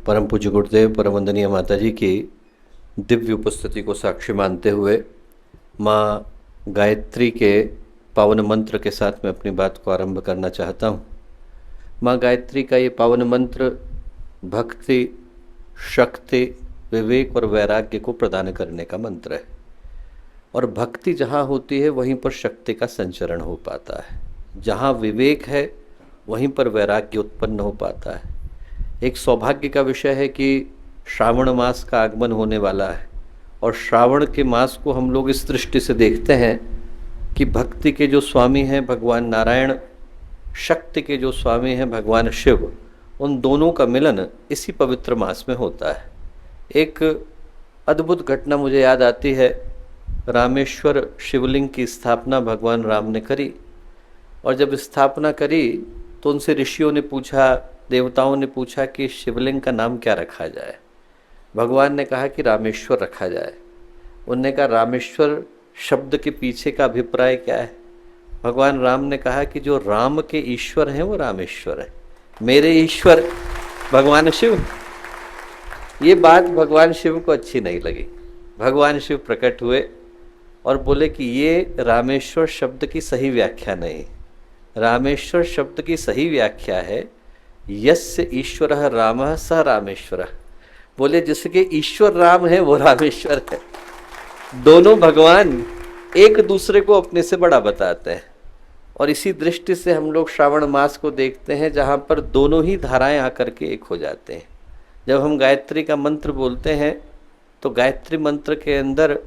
परम पूज्य गुरुदेव परम वंदनीय माता जी की दिव्य उपस्थिति को साक्षी मानते हुए माँ गायत्री के पावन मंत्र के साथ मैं अपनी बात को आरंभ करना चाहता हूँ। माँ गायत्री का ये पावन मंत्र भक्ति, शक्ति, विवेक और वैराग्य को प्रदान करने का मंत्र है। और भक्ति जहाँ होती है वहीं पर शक्ति का संचरण हो पाता है, जहाँ विवेक है वहीं पर वैराग्य उत्पन्न हो पाता है। एक सौभाग्य का विषय है कि श्रावण मास का आगमन होने वाला है और श्रावण के मास को हम लोग इस दृष्टि से देखते हैं कि भक्ति के जो स्वामी हैं भगवान नारायण, शक्ति के जो स्वामी हैं भगवान शिव, उन दोनों का मिलन इसी पवित्र मास में होता है। एक अद्भुत घटना मुझे याद आती है। रामेश्वर शिवलिंग की स्थापना भगवान राम ने करी और जब स्थापना करी तो उनसे ऋषियों ने पूछा, देवताओं ने पूछा कि शिवलिंग का नाम क्या रखा जाए। भगवान ने कहा कि रामेश्वर रखा जाए। उनने कहा रामेश्वर शब्द के पीछे का अभिप्राय क्या है। भगवान राम ने कहा कि जो राम के ईश्वर हैं वो रामेश्वर है, मेरे ईश्वर भगवान शिव। ये बात भगवान शिव को अच्छी नहीं लगी। भगवान शिव प्रकट हुए और बोले कि ये रामेश्वर शब्द की सही व्याख्या नहीं। रामेश्वर शब्द की सही व्याख्या है यस्य ईश्वरः रामः सः रामेश्वरः। बोले जिसके ईश्वर राम है वो रामेश्वर है। दोनों भगवान एक दूसरे को अपने से बड़ा बताते हैं और इसी दृष्टि से हम लोग श्रावण मास को देखते हैं जहाँ पर दोनों ही धाराएं आकर के एक हो जाते हैं। जब हम गायत्री का मंत्र बोलते हैं तो गायत्री मंत्र के अंदर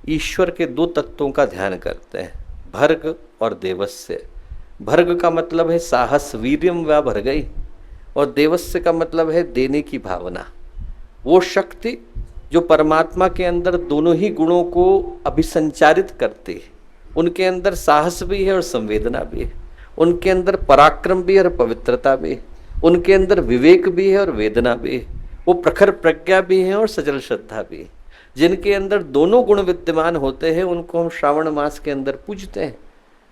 ईश्वर के दो तत्वों का ध्यान करते हैं, भर्ग और देवस्य। भर्ग का मतलब है साहस, वीर्यम व भर्गई, और देवस्य का मतलब है देने की भावना। वो शक्ति जो परमात्मा के अंदर दोनों ही गुणों को अभिसंचारित करती है। उनके अंदर साहस भी है और संवेदना भी है, उनके अंदर पराक्रम भी है और पवित्रता भी है, उनके अंदर विवेक भी है और वेदना भी है, वो प्रखर प्रज्ञा भी है और सजल श्रद्धा भी है। जिनके अंदर दोनों गुण विद्यमान होते हैं उनको हम श्रावण मास के अंदर पूजते हैं।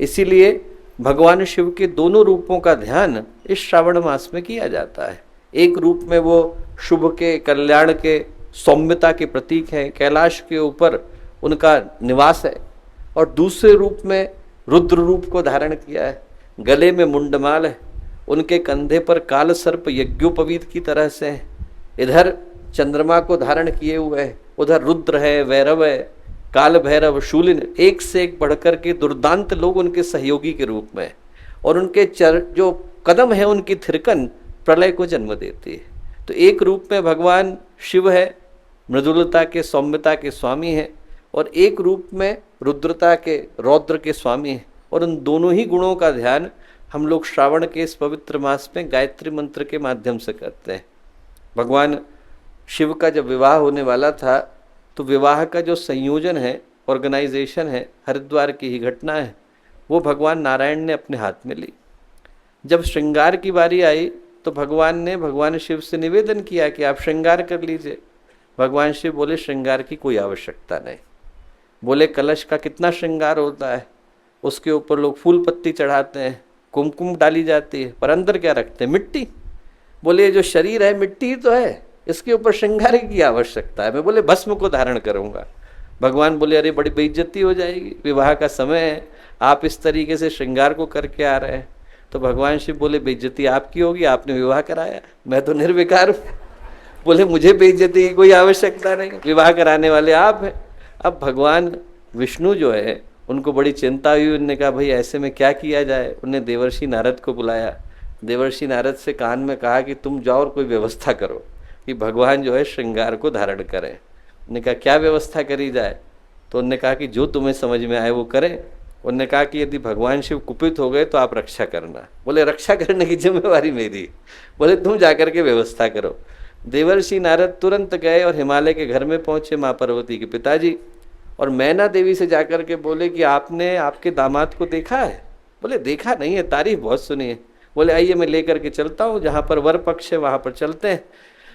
इसीलिए भगवान शिव के दोनों रूपों का ध्यान इस श्रावण मास में किया जाता है। एक रूप में वो शुभ के, कल्याण के, सौम्यता के प्रतीक हैं, कैलाश के ऊपर उनका निवास है, और दूसरे रूप में रुद्र रूप को धारण किया है। गले में मुंडमाल है, उनके कंधे पर काल सर्प यज्ञोपवीत की तरह से है। इधर चंद्रमा को धारण किए हुए है, उधर रुद्र है, वैरव है, काल भैरव, शूलिन, एक से एक बढ़कर के दुर्दांत लोग उनके सहयोगी के रूप में, और उनके जो कदम है उनकी थिरकन प्रलय को जन्म देती है। तो एक रूप में भगवान शिव है, मृदुलता के, सौम्यता के स्वामी हैं, और एक रूप में रुद्रता के, रौद्र के स्वामी हैं। और उन दोनों ही गुणों का ध्यान हम लोग श्रावण के इस पवित्र मास में गायत्री मंत्र के माध्यम से करते हैं। भगवान शिव का जब विवाह होने वाला था तो विवाह का जो संयोजन है, ऑर्गेनाइजेशन है, हरिद्वार की ही घटना है, वो भगवान नारायण ने अपने हाथ में ली। जब श्रृंगार की बारी आई तो भगवान ने भगवान शिव से निवेदन किया कि आप श्रृंगार कर लीजिए। भगवान शिव बोले श्रृंगार की कोई आवश्यकता नहीं। बोले कलश का कितना श्रृंगार होता है, उसके ऊपर लोग फूल पत्ती चढ़ाते हैं, कुमकुम डाली जाती है, पर अंदर क्या रखते हैं? मिट्टी। बोले जो शरीर है मिट्टी तो है, इसके ऊपर श्रृंगार की आवश्यकता है। मैं बोले भस्म को धारण करूंगा। भगवान बोले अरे बड़ी बेइज्जती हो जाएगी, विवाह का समय है, आप इस तरीके से श्रृंगार को करके आ रहे हैं। तो भगवान शिव बोले बेइज्जती आपकी होगी, आपने विवाह कराया, मैं तो निर्विकार हूँ। बोले मुझे बेइज्जती की कोई आवश्यकता नहीं, विवाह कराने वाले आप हैं। अब भगवान विष्णु जो है उनको बड़ी चिंता हुई। उन्होंने कहा भाई ऐसे में क्या किया जाए। उन्हें देवर्षि नारद को बुलाया। देवर्षि नारद से कान में कहा कि तुम जाओ और कोई व्यवस्था करो कि भगवान जो है श्रृंगार को धारण करें। उन्होंने कहा क्या व्यवस्था करी जाए। तो उन्होंने कहा कि जो तुम्हें समझ में आए वो करें। उन्होंने कहा कि यदि भगवान शिव कुपित हो गए तो आप रक्षा करना। बोले रक्षा करने की जिम्मेवारी मेरी। बोले तुम जाकर के व्यवस्था करो। देवर्षि नारद तुरंत गए और हिमालय के घर में पहुंचे माँ पार्वती के पिताजी, और मैना देवी से जाकर के बोले कि आपने आपके दामाद को देखा है। बोले देखा नहीं है, तारीफ बहुत सुनी है। बोले आइए मैं लेकर के चलता हूँ, जहाँ पर वर पक्ष है वहाँ पर चलते हैं।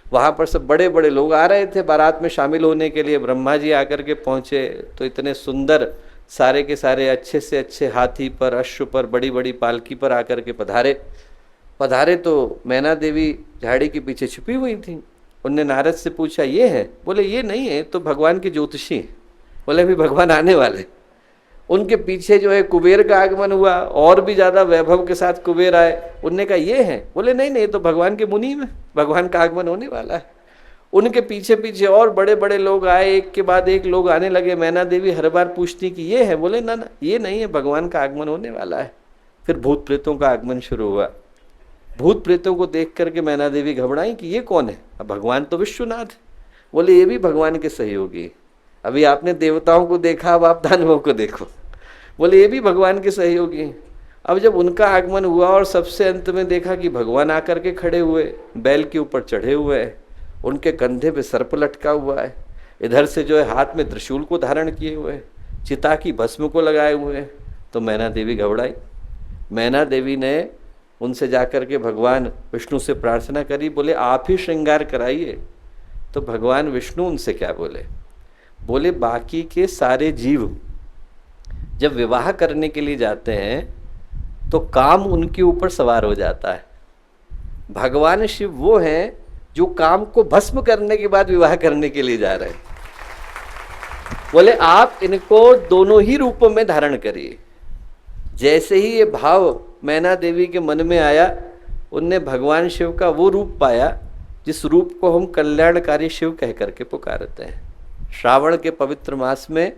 वहाँ पर सब बड़े बड़े लोग आ रहे थे बारात में शामिल होने के लिए। ब्रह्मा जी आकर के पहुँचे तो इतने सुंदर सारे के सारे अच्छे से अच्छे हाथी पर, अश्व पर, बड़ी बड़ी पालकी पर आकर के पधारे। तो मैना देवी झाड़ी के पीछे छुपी हुई थी। उनने नारद से पूछा ये है? बोले ये नहीं है, तो भगवान के ज्योतिषी हैं। बोले अभी भगवान आने वाले। उनके पीछे जो है कुबेर का आगमन हुआ, और भी ज्यादा वैभव के साथ कुबेर आए। उनने कहा ये है? बोले नहीं नहीं, तो भगवान के मुनि में भगवान का आगमन होने वाला है। उनके पीछे पीछे और बड़े बड़े लोग आए, एक के बाद एक लोग आने लगे। मैना देवी हर बार पूछती कि ये है? बोले ना ना, ये नहीं है, भगवान का आगमन होने वाला है। फिर भूत प्रेतों का आगमन शुरू हुआ। भूत प्रेतों को देख करके मैना देवी घबराई कि ये कौन है? अब भगवान तो विश्वनाथ है। बोले ये भी भगवान के सहयोगी। अभी आपने देवताओं को देखा, अब आप दानवों को देखो। बोले ये भी भगवान के सहयोगी हैं। अब जब उनका आगमन हुआ और सबसे अंत में देखा कि भगवान आकर के खड़े हुए, बैल के ऊपर चढ़े हुए हैं, उनके कंधे पे सर्प लटका हुआ है, इधर से जो है हाथ में त्रिशूल को धारण किए हुए हैं, चिता की भस्म को लगाए हुए हैं, तो मैना देवी घबराई। मैना देवी ने उनसे जाकर के भगवान विष्णु से प्रार्थना करी। बोले आप ही श्रृंगार कराइए। तो भगवान विष्णु उनसे क्या बोले? बोले बाकी के सारे जीव जब विवाह करने के लिए जाते हैं तो काम उनके ऊपर सवार हो जाता है। भगवान शिव वो हैं जो काम को भस्म करने के बाद विवाह करने के लिए जा रहे हैं। बोले आप इनको दोनों ही रूपों में धारण करिए। जैसे ही ये भाव मैना देवी के मन में आया, उनने भगवान शिव का वो रूप पाया जिस रूप को हम कल्याणकारी शिव कह करके पुकारते हैं। श्रावण के पवित्र मास में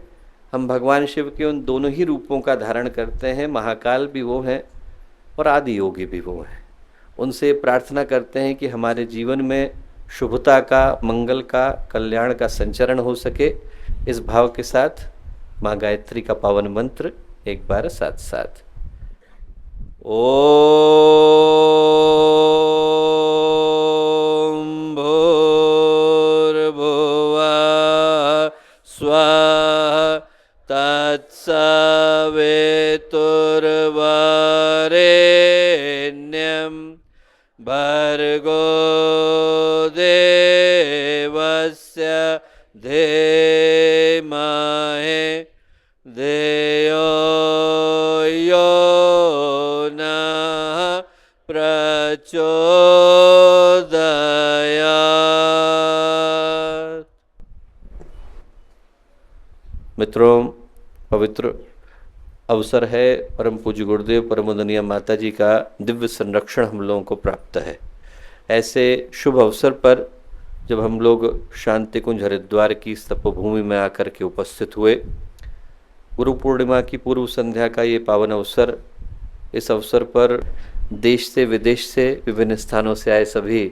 हम भगवान शिव के उन दोनों ही रूपों का धारण करते हैं। महाकाल भी वो हैं और आदि योगी भी वो हैं। उनसे प्रार्थना करते हैं कि हमारे जीवन में शुभता का, मंगल का, कल्याण का संचरण हो सके। इस भाव के साथ माँ गायत्री का पावन मंत्र एक बार साथ साथ। ओम भूर्भुवः स्वः तत्सवितुर्वरेण्यं भर्गो देवस्य धीमहि धियो यो नः प्रचोदयात्। मित्रों, पवित्र अवसर है। परम पूज्य गुरुदेव परम वंदनीय माता जी का दिव्य संरक्षण हम लोगों को प्राप्त है। ऐसे शुभ अवसर पर जब हम लोग शांति कुंज हरिद्वार की इस तपोभूमि में आकर के उपस्थित हुए, गुरु पूर्णिमा की पूर्व संध्या का ये पावन अवसर, इस अवसर पर देश से विदेश से विभिन्न स्थानों से आए सभी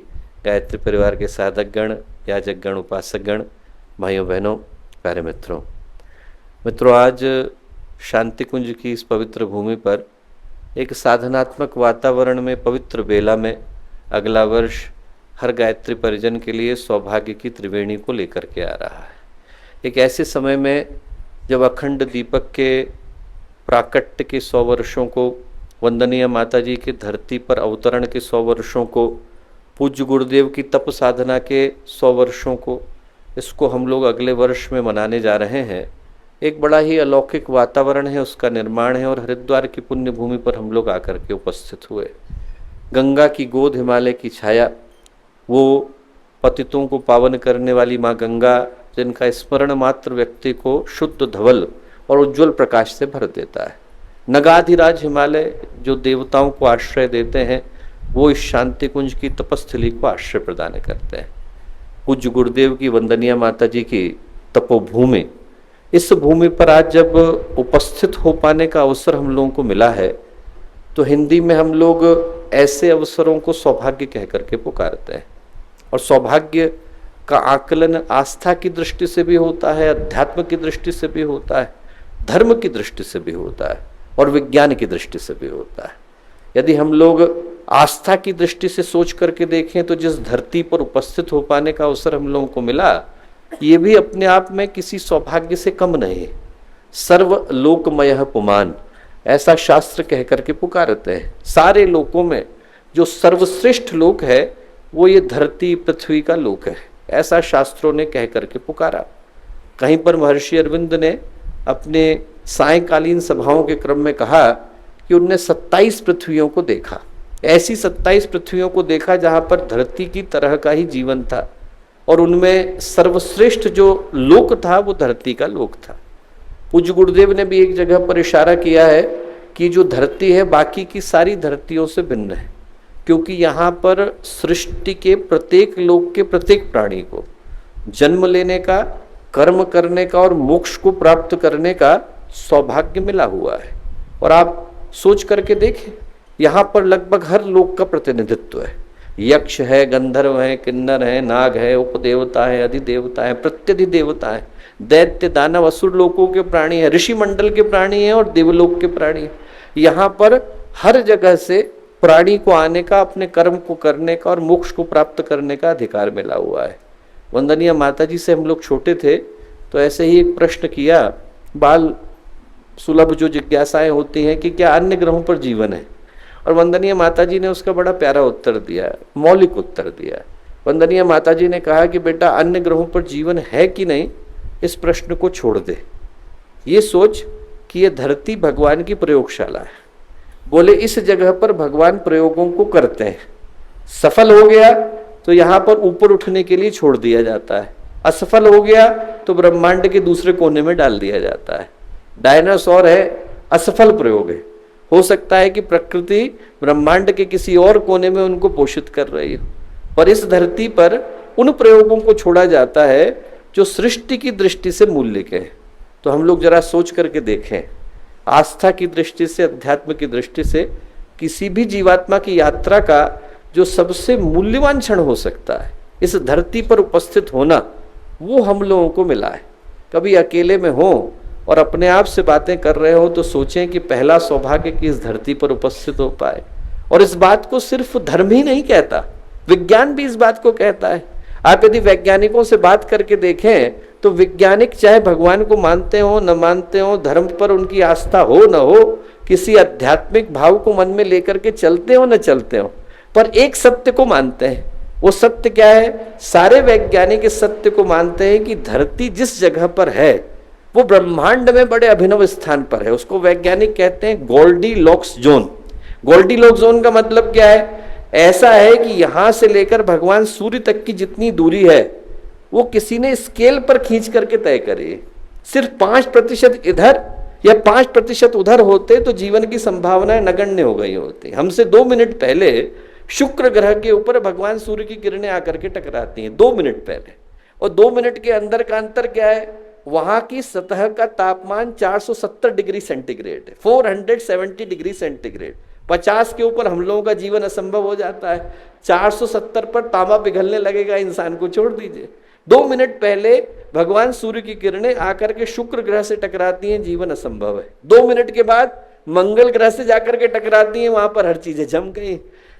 गायत्री परिवार के साधकगण, याजकगण, उपासकगण, भाइयों बहनों, प्यारे मित्रों, आज शांति कुंज की इस पवित्र भूमि पर एक साधनात्मक वातावरण में पवित्र बेला में अगला वर्ष हर गायत्री परिजन के लिए सौभाग्य की त्रिवेणी को लेकर के आ रहा है। एक ऐसे समय में जब अखंड दीपक के प्राकट्य के 100 वर्षों को, वंदनीय माता जी के धरती पर अवतरण के 100 वर्षों को, पूज्य गुरुदेव की तप साधना के 100 वर्षों को, इसको हम लोग अगले वर्ष में मनाने जा रहे हैं। एक बड़ा ही अलौकिक वातावरण है, उसका निर्माण है और हरिद्वार की पुण्य भूमि पर हम लोग आकर के उपस्थित हुए। गंगा की गोद, हिमालय की छाया, वो पतितों को पावन करने वाली माँ गंगा, जिनका स्मरण मात्र व्यक्ति को शुद्ध धवल और उज्जवल प्रकाश से भर देता है। नगाधिराज हिमालय जो देवताओं को आश्रय देते हैं, वो इस शांति कुंज की तपस्थली को आश्रय प्रदान करते हैं। पूज्य गुरुदेव की वंदनीय माता जी की तपोभूमि, इस भूमि पर आज जब उपस्थित हो पाने का अवसर हम लोगों को मिला है, तो हिंदी में हम लोग ऐसे अवसरों को सौभाग्य कह करके पुकारते हैं। और सौभाग्य का आकलन आस्था की दृष्टि से भी होता है, अध्यात्म की दृष्टि से भी होता है, धर्म की दृष्टि से भी होता है और विज्ञान की दृष्टि से भी होता है। यदि हम लोग आस्था की दृष्टि से सोच करके देखें तो जिस धरती पर उपस्थित हो पाने का अवसर हम लोगों को मिला, ये भी अपने आप में किसी सौभाग्य से कम नहीं। सर्व लोकमयः पुमान, ऐसा शास्त्र कह करके पुकारते हैं। सारे लोकों में जो सर्वश्रेष्ठ लोक है वो ये धरती पृथ्वी का लोक है, ऐसा शास्त्रों ने कह करके पुकारा। कहीं पर महर्षि अरविंद ने अपने सायंकालीन सभाओं के क्रम में कहा कि उनने 27 पृथ्वियों को देखा। ऐसी 27 पृथ्वियों को देखा जहां पर धरती की तरह का ही जीवन था। और उनमें सर्वश्रेष्ठ जो लोक था वो धरती का लोक था। पूज्य गुरुदेव ने भी एक जगह पर इशारा किया है कि जो धरती है बाकी की सारी धरतियों से भिन्न है, क्योंकि यहाँ पर सृष्टि के प्रत्येक लोक के प्रत्येक प्राणी को जन्म लेने का, कर्म करने का और मोक्ष को प्राप्त करने का सौभाग्य मिला हुआ है। और आप सोच करके देखें, यहाँ पर लगभग हर लोक का प्रतिनिधित्व है। यक्ष है, गंधर्व है, किन्नर है, नाग है, उपदेवता है, अधिदेवता है, प्रत्यधिदेवता है, दैत्य दानव असुर लोकों के प्राणी है, ऋषि मंडल के प्राणी है और देवलोक के प्राणी है। यहाँ पर हर जगह से प्राणी को आने का, अपने कर्म को करने का और मोक्ष को प्राप्त करने का अधिकार मिला हुआ है। वंदनीय माता जी से हम लोग छोटे थे तो ऐसे ही एक प्रश्न किया, बाल सुलभ जो जिज्ञासाएं होती हैं कि क्या अन्य ग्रहों पर जीवन है, और वंदनीय माता जी ने उसका बड़ा प्यारा उत्तर दिया, मौलिक उत्तर दिया। वंदनीय माता जी ने कहा कि बेटा अन्य ग्रहों पर जीवन है कि नहीं इस प्रश्न को छोड़ दे, ये सोच कि ये धरती भगवान की प्रयोगशाला है। बोले इस जगह पर भगवान प्रयोगों को करते हैं, सफल हो गया तो यहाँ पर ऊपर उठने के लिए छोड़ दिया जाता है, असफल हो गया तो ब्रह्मांड के दूसरे कोने में डाल दिया जाता है। डायनासोर है, असफल प्रयोग है, हो सकता है कि प्रकृति ब्रह्मांड के किसी और कोने में उनको पोषित कर रही हो, पर इस धरती पर उन प्रयोगों को छोड़ा जाता है जो सृष्टि की दृष्टि से मूल्य के हैं। तो हम लोग जरा सोच करके देखें, आस्था की दृष्टि से, अध्यात्म की दृष्टि से किसी भी जीवात्मा की यात्रा का जो सबसे मूल्यवान क्षण हो सकता है, इस धरती पर उपस्थित होना, वो हम लोगों को मिला है। कभी अकेले में हो और अपने आप से बातें कर रहे हो तो सोचें कि पहला सौभाग्य कि इस धरती पर उपस्थित हो पाए। और इस बात को सिर्फ धर्म ही नहीं कहता, विज्ञान भी इस बात को कहता है। आप यदि वैज्ञानिकों से बात करके देखें तो वैज्ञानिक चाहे भगवान को मानते हो न मानते हो, धर्म पर उनकी आस्था हो न हो, किसी आध्यात्मिक भाव को मन में लेकर के चलते हो न चलते हो, पर एक सत्य को मानते हैं। वो सत्य क्या है? सारे वैज्ञानिक इस सत्य को मानते हैं कि धरती जिस जगह पर है वो ब्रह्मांड में बड़े अभिनव स्थान पर है। उसको वैज्ञानिक कहते हैं गोल्डीलॉक्स जोन। गोल्डीलॉक्स जोन का मतलब क्या है? ऐसा है कि यहां से लेकर भगवान सूर्य तक की जितनी दूरी है वो किसी ने स्केल पर खींच करके तय करी। सिर्फ 5% इधर या 5% उधर होते तो जीवन की संभावनाएं नगण्य हो गई होती। हमसे 2 मिनट पहले शुक्र ग्रह के ऊपर भगवान सूर्य की किरणें आकर के टकराती हैं 2 मिनट पहले, और 2 मिनट के अंदर का अंतर क्या है? वहां की सतह का तापमान 470 डिग्री सेंटीग्रेड है, 470 डिग्री सेंटीग्रेड। 50 के ऊपर हम लोगों का जीवन असंभव हो जाता है, 470 पर तांबा पिघलने लगेगा, इंसान को छोड़ दीजिए। 2 मिनट पहले भगवान सूर्य की किरणें आकर के शुक्र ग्रह से टकराती हैं, जीवन असंभव है। 2 मिनट के बाद मंगल ग्रह से जाकर के टकराती हैं, वहां पर हर चीजें जम गई।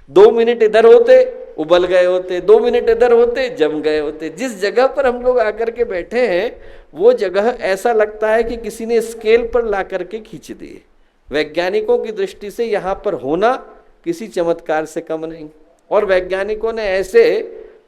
2 मिनट इधर होते उबल गए होते, 2 मिनट इधर होते जम गए होते। जिस जगह पर हम लोग आकर के बैठे हैं वो जगह ऐसा लगता है कि किसी ने स्केल पर ला करके खींच दी। वैज्ञानिकों की दृष्टि से यहाँ पर होना किसी चमत्कार से कम नहीं। और वैज्ञानिकों ने ऐसे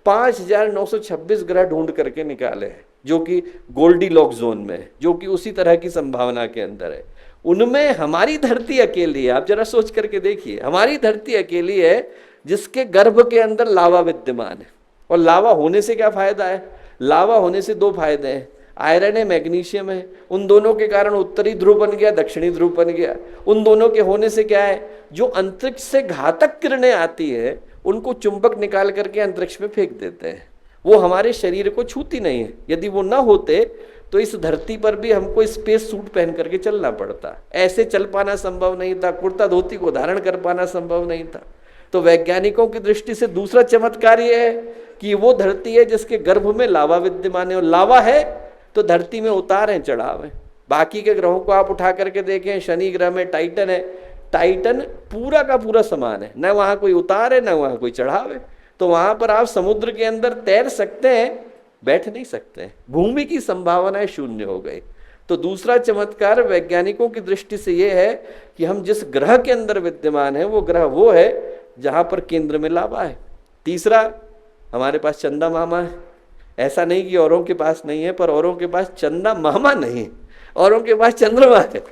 5926 ग्रह ढूंढ करके निकाले हैं जो कि गोल्डीलॉक्स जोन में है, जो कि उसी तरह की संभावना के अंदर है। उनमें हमारी धरती अकेली है। आप जरा सोच करके देखिए, हमारी धरती अकेली है जिसके गर्भ के अंदर लावा विद्यमान है। और लावा होने से क्या फायदा है? लावा होने से 2 फायदे हैं, आयरन है, मैग्नीशियम है। उन दोनों के कारण उत्तरी ध्रुव बन गया, दक्षिणी ध्रुव बन गया। उन दोनों के होने से क्या है? जो अंतरिक्ष से घातक किरणें आती है उनको चुंबक निकाल करके अंतरिक्ष में फेंक देते हैं, वो हमारे शरीर को छूती नहीं है। यदि वो ना होते तो इस धरती पर भी हमको स्पेस सूट पहन करके चलना पड़ता, ऐसे चल पाना संभव नहीं था, कुर्ता धोती को धारण कर पाना संभव नहीं था। तो वैज्ञानिकों की दृष्टि से दूसरा चमत्कार यह है कि वो धरती है जिसके गर्भ में लावा विद्यमान है, और लावा है तो धरती में उतार है, चढ़ाव है। बाकी के ग्रहों को आप उठा करके देखें, शनि ग्रह में टाइटन है, टाइटन पूरा का पूरा समान है, न वहां कोई उतार है न वहां कोई चढ़ाव है। तो वहां पर आप समुद्र के अंदर तैर सकते हैं, बैठ नहीं सकते हैं, भूमि की संभावनाएं शून्य हो गई। तो दूसरा चमत्कार वैज्ञानिकों की दृष्टि से यह है कि हम जिस ग्रह के अंदर विद्यमान है वो ग्रह वो है जहां पर केंद्र में लावा है। तीसरा, हमारे पास चंदा मामा है। ऐसा नहीं कि औरों के पास नहीं है, पर औरों के पास चंदा मामा नहीं, औरों के पास चंद्रमा है।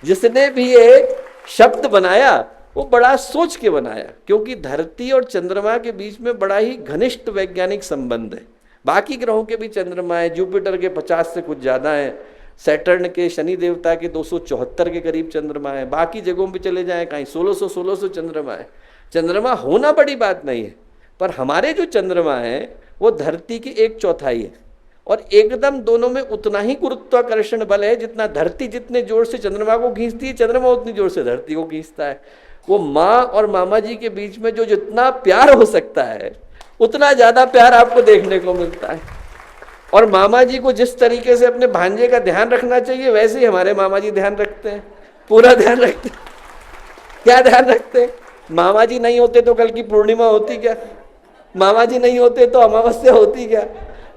जिसने भी ये शब्द बनाया वो बड़ा सोच के बनाया, क्योंकि धरती और चंद्रमा के बीच में बड़ा ही घनिष्ठ वैज्ञानिक संबंध है। बाकी ग्रहों के भी चंद्रमा है, जुपिटर के 50 से कुछ ज़्यादा है, सैटर्न के, शनि देवता के 274 के करीब चंद्रमा है, बाकी जगहों पे चले जाएं कहीं 1600 चंद्रमा है। चंद्रमा होना बड़ी बात नहीं है, पर हमारे जो चंद्रमा है वो धरती की 1/4 है, और एकदम दोनों में उतना ही गुरुत्वाकर्षण बल है जितना धरती जितने जोर से चंद्रमा को खींचती है, चंद्रमा उतनी जोर से धरती को खींचता है। वो माँ और मामा जी के बीच में जो जितना प्यार हो सकता है उतना ज्यादा प्यार आपको देखने को मिलता है। और मामा जी को जिस तरीके से अपने भांजे का ध्यान रखना चाहिए वैसे ही हमारे मामा जी ध्यान रखते हैं, पूरा ध्यान रखते हैं। क्या ध्यान रखते हैं? मामा जी नहीं होते तो कल की पूर्णिमा होती क्या? मामा जी नहीं होते तो अमावस्या होती क्या?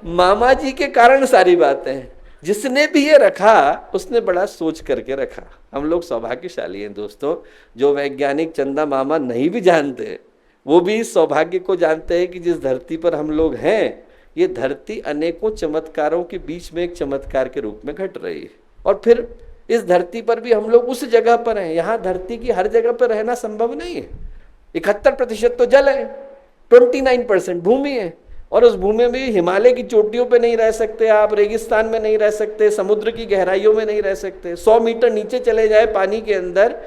मामा जी के कारण सारी बातें हैं। जिसने भी ये रखा उसने बड़ा सोच करके रखा। हम लोग सौभाग्यशाली हैं दोस्तों। जो वैज्ञानिक चंदा मामा नहीं भी जानते वो भी इस सौभाग्य को जानते हैं कि जिस धरती पर हम लोग हैं ये धरती अनेकों चमत्कारों के बीच में एक चमत्कार के रूप में घट रही है। और फिर इस धरती पर भी हम लोग उस जगह पर हैं, यहाँ धरती की हर जगह पर रहना संभव नहीं है। 71% तो जल है, 29% भूमि है, और उस भूमि में हिमालय की चोटियों पे नहीं रह सकते आप, रेगिस्तान में नहीं रह सकते, समुद्र की गहराइयों में नहीं रह सकते। 100 मीटर नीचे चले जाए पानी के अंदर,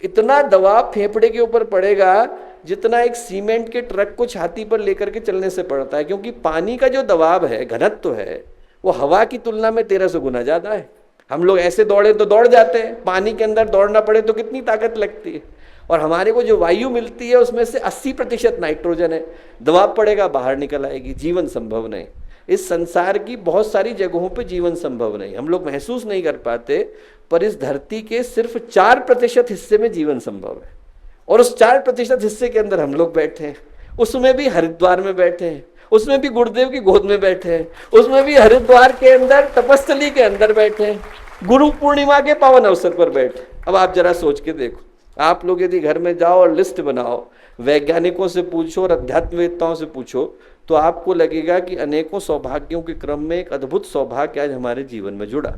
इतना दबाव फेफड़े के ऊपर पड़ेगा जितना एक सीमेंट के ट्रक को छाती पर लेकर के चलने से पड़ता है, क्योंकि पानी का जो दबाव है, घनत्व है, वो हवा की तुलना में 1300 गुना ज्यादा है। हम लोग ऐसे दौड़े तो दौड़ जाते हैं, पानी के अंदर दौड़ना पड़े तो कितनी ताकत लगती है। और हमारे को जो वायु मिलती है उसमें से 80% नाइट्रोजन है, दबाव पड़ेगा बाहर निकल आएगी, जीवन संभव नहीं। इस संसार की बहुत सारी जगहों पे जीवन संभव नहीं, हम लोग महसूस नहीं कर पाते, पर इस धरती के सिर्फ 4% हिस्से में जीवन संभव है। और उस 4% हिस्से के अंदर हम लोग बैठे हैं, उसमें भी हरिद्वार में बैठे हैं, उसमें भी गुरुदेव की गोद में बैठे हैं, उसमें भी हरिद्वार के अंदर तपस्थली के अंदर बैठे हैं, गुरु पूर्णिमा के पावन अवसर पर बैठे। अब आप जरा सोच के देखो, आप लोग यदि घर में जाओ और लिस्ट बनाओ, वैज्ञानिकों से पूछो और अध्यात्मवेत्ताओं से पूछो, तो आपको लगेगा कि अनेकों सौभाग्यों के क्रम में एक अद्भुत सौभाग्य आज हमारे जीवन में जुड़ा।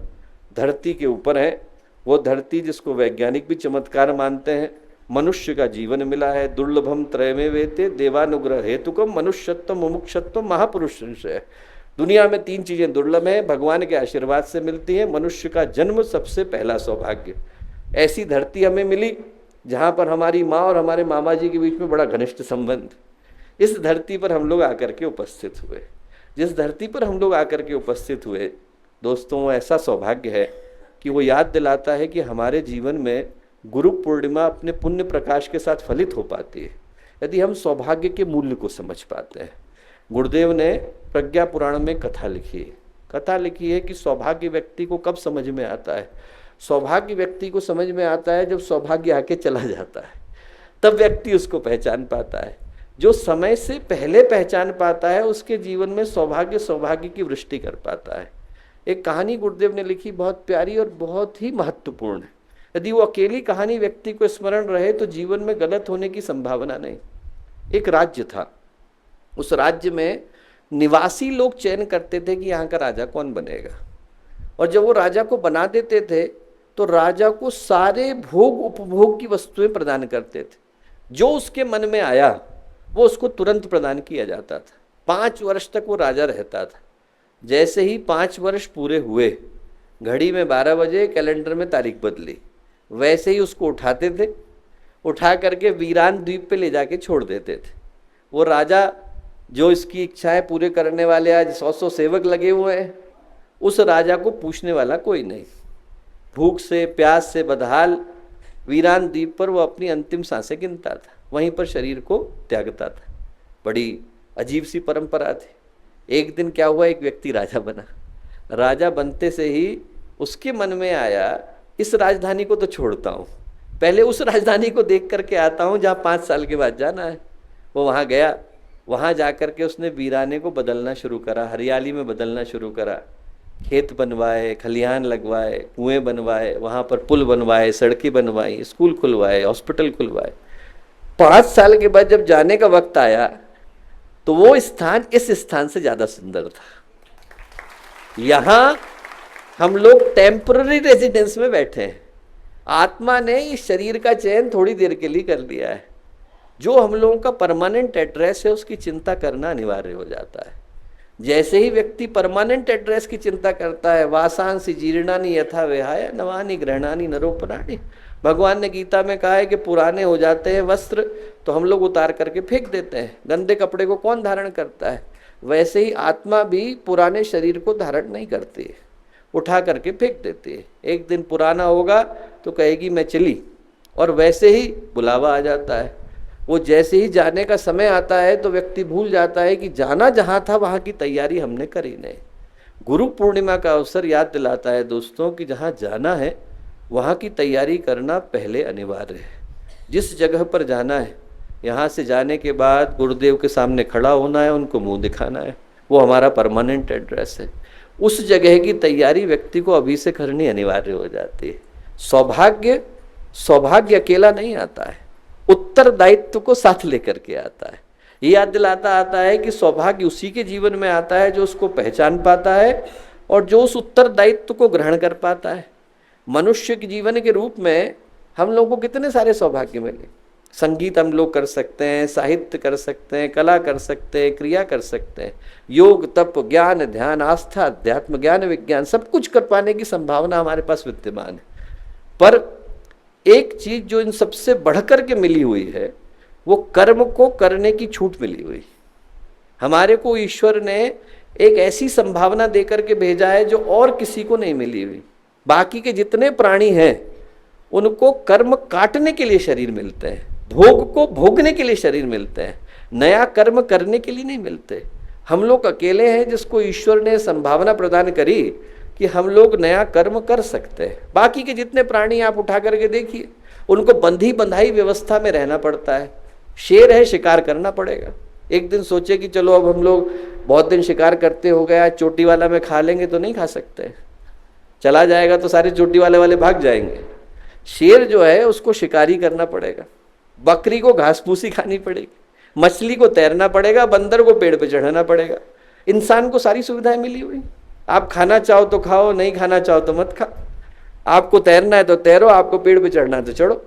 धरती के ऊपर है वो धरती जिसको वैज्ञानिक भी चमत्कार मानते हैं, मनुष्य का जीवन मिला है। दुर्लभम त्रयमे वेते देवानुग्रह हेतुकम मनुष्यत्व मुमुक्षत्व महापुरुष संशय। दुनिया में 3 चीजें दुर्लभ हैं, भगवान के आशीर्वाद से मिलती हैं। मनुष्य का जन्म सबसे पहला सौभाग्य। ऐसी धरती हमें मिली जहाँ पर हमारी माँ और हमारे मामा जी के बीच में बड़ा घनिष्ठ संबंध। इस धरती पर हम लोग आकर के उपस्थित हुए। जिस धरती पर हम लोग आकर के उपस्थित हुए दोस्तों, वो ऐसा सौभाग्य है कि वो याद दिलाता है कि हमारे जीवन में गुरु पूर्णिमा अपने पुण्य प्रकाश के साथ फलित हो पाती है यदि हम सौभाग्य के मूल्य को समझ पाते हैं। गुरुदेव ने प्रज्ञा पुराण में कथा लिखी है कि सौभाग्य व्यक्ति को कब समझ में आता है। सौभाग्य व्यक्ति को समझ में आता है जब सौभाग्य आके चला जाता है, तब व्यक्ति उसको पहचान पाता है। जो समय से पहले पहचान पाता है उसके जीवन में सौभाग्य की वृष्टि कर पाता है। एक कहानी गुरुदेव ने लिखी, बहुत प्यारी और बहुत ही महत्वपूर्ण है। यदि वो अकेली कहानी व्यक्ति को स्मरण रहे तो जीवन में गलत होने की संभावना नहीं। एक राज्य था, उस राज्य में निवासी लोग चयन करते थे कि यहाँ का राजा कौन बनेगा, और जब वो राजा को बना देते थे तो राजा को सारे भोग उपभोग की वस्तुएं प्रदान करते थे। जो उसके मन में आया वो उसको तुरंत प्रदान किया जाता था। 5 वर्ष तक वो राजा रहता था। जैसे ही 5 वर्ष पूरे हुए, घड़ी में 12 बजे, कैलेंडर में तारीख बदली, वैसे ही उसको उठाते थे, उठा करके वीरान द्वीप पे ले जाके छोड़ देते थे। वो राजा जो इसकी इच्छाएं पूरे करने वाले आज 100 सेवक लगे हुए हैं, उस राजा को पूछने वाला कोई नहीं। भूख से प्यास से बदहाल वीरान द्वीप पर वो अपनी अंतिम सांसें गिनता था, वहीं पर शरीर को त्यागता था। बड़ी अजीब सी परंपरा थी। एक दिन क्या हुआ, एक व्यक्ति राजा बना। राजा बनते से ही उसके मन में आया इस राजधानी को तो छोड़ता हूँ, पहले उस राजधानी को देख करके आता हूँ जहाँ 5 साल के बाद जाना है। वो वहाँ गया, वहाँ जा कर के उसने वीराने को बदलना शुरू करा, हरियाली में बदलना शुरू करा। खेत बनवाए, खलिहान लगवाए, कुएं बनवाए, वहाँ पर पुल बनवाए, सड़कें बनवाई, स्कूल खुलवाए, हॉस्पिटल खुलवाए। 5 साल के बाद जब जाने का वक्त आया तो वो स्थान इस स्थान से ज्यादा सुंदर था। यहाँ हम लोग टेम्पररी रेजिडेंस में बैठे हैं। आत्मा ने इस शरीर का चयन थोड़ी देर के लिए कर लिया है। जो हम लोगों का परमानेंट एड्रेस है उसकी चिंता करना अनिवार्य हो जाता है। जैसे ही व्यक्ति परमानेंट एड्रेस की चिंता करता है, वासांसी जीर्णानि यथा विहाय नवानि गृह्णानि नरोपराणि। भगवान ने गीता में कहा है कि पुराने हो जाते हैं वस्त्र तो हम लोग उतार करके फेंक देते हैं, गंदे कपड़े को कौन धारण करता है। वैसे ही आत्मा भी पुराने शरीर को धारण नहीं करती है, उठा करके फेंक देती है। एक दिन पुराना होगा तो कहेगी मैं चली, और वैसे ही बुलावा आ जाता है। वो जैसे ही जाने का समय आता है तो व्यक्ति भूल जाता है कि जाना जहाँ था वहाँ की तैयारी हमने करी नहीं। गुरु पूर्णिमा का अवसर याद दिलाता है दोस्तों कि जहाँ जाना है वहाँ की तैयारी करना पहले अनिवार्य है। जिस जगह पर जाना है, यहाँ से जाने के बाद गुरुदेव के सामने खड़ा होना है, उनको मुंह दिखाना है, वो हमारा परमानेंट एड्रेस है। उस जगह की तैयारी व्यक्ति को अभी से करनी अनिवार्य हो जाती है। सौभाग्य अकेला नहीं आता है, उत्तरदायित्व को साथ लेकर के आता है। ये याद दिलाता आता है कि सौभाग्य उसी के जीवन में आता है जो उसको पहचान पाता है और जो उस उत्तरदायित्व को ग्रहण कर पाता है। मनुष्य के जीवन के रूप में हम लोगों को कितने सारे सौभाग्य मिले। संगीत हम लोग कर सकते हैं, साहित्य कर सकते हैं, कला कर सकते हैं, क्रिया कर सकते हैं, योग तप ज्ञान ध्यान आस्था अध्यात्म ज्ञान विज्ञान सब कुछ कर पाने की संभावना हमारे पास विद्यमान है। पर एक चीज जो इन सबसे बढ़कर के मिली हुई है वो कर्म को करने की छूट मिली हुई। हमारे को ईश्वर ने एक ऐसी संभावना देकर के भेजा है जो और किसी को नहीं मिली हुई। बाकी के जितने प्राणी हैं उनको कर्म काटने के लिए शरीर मिलते हैं, भोग को भोगने के लिए शरीर मिलते हैं, नया कर्म करने के लिए नहीं मिलते। हम लोग अकेले हैं जिसको ईश्वर ने संभावना प्रदान करी कि हम लोग नया कर्म कर सकते हैं। बाकी के जितने प्राणी आप उठा करके देखिए, उनको बंधी बंधाई व्यवस्था में रहना पड़ता है। शेर है, शिकार करना पड़ेगा। एक दिन सोचे कि चलो अब हम लोग बहुत दिन शिकार करते हो गया, चोटी वाला में खा लेंगे, तो नहीं खा सकते। चला जाएगा तो सारे चोटी वाले भाग जाएंगे। शेर जो है उसको शिकारी करना पड़ेगा, बकरी को घास फूसी खानी पड़ेगी, मछली को तैरना पड़ेगा, बंदर को पेड़ पे चढ़ाना पड़ेगा। इंसान को सारी सुविधाएं मिली हुई। आप खाना चाहो तो खाओ, नहीं खाना चाहो तो मत खाओ। आपको तैरना है तो तैरो, आपको पेड़ पे चढ़ना है तो चढ़ो।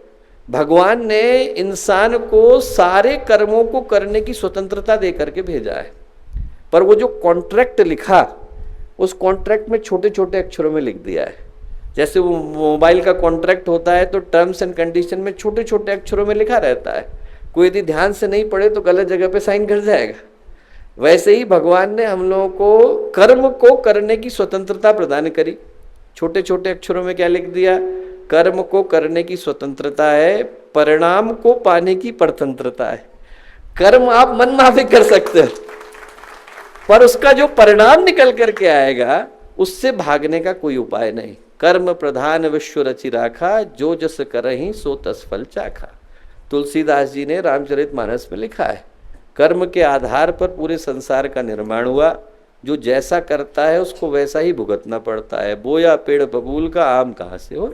भगवान ने इंसान को सारे कर्मों को करने की स्वतंत्रता दे करके भेजा है। पर वो जो कॉन्ट्रैक्ट लिखा, उस कॉन्ट्रैक्ट में छोटे छोटे अक्षरों में लिख दिया है। जैसे वो मोबाइल का कॉन्ट्रैक्ट होता है तो टर्म्स एंड कंडीशन में छोटे छोटे अक्षरों में लिखा रहता है। कोई यदि ध्यान से नहीं पढ़े तो गलत जगह पे साइन कर जाएगा। वैसे ही भगवान ने हम लोगों को कर्म को करने की स्वतंत्रता प्रदान करी। छोटे छोटे अक्षरों में क्या लिख दिया? कर्म को करने की स्वतंत्रता है, परिणाम को पाने की परतंत्रता है। कर्म आप मन माफिक कर सकते हो, पर उसका जो परिणाम निकल करके आएगा उससे भागने का कोई उपाय नहीं। कर्म प्रधान विश्व रचि राखा, जो जस करहि सो तस फल चाखा। तुलसीदास जी ने रामचरितमानस में लिखा है, कर्म के आधार पर पूरे संसार का निर्माण हुआ। जो जैसा करता है उसको वैसा ही भुगतना पड़ता है। बोया पेड़ बबूल का, आम कहाँ से हो।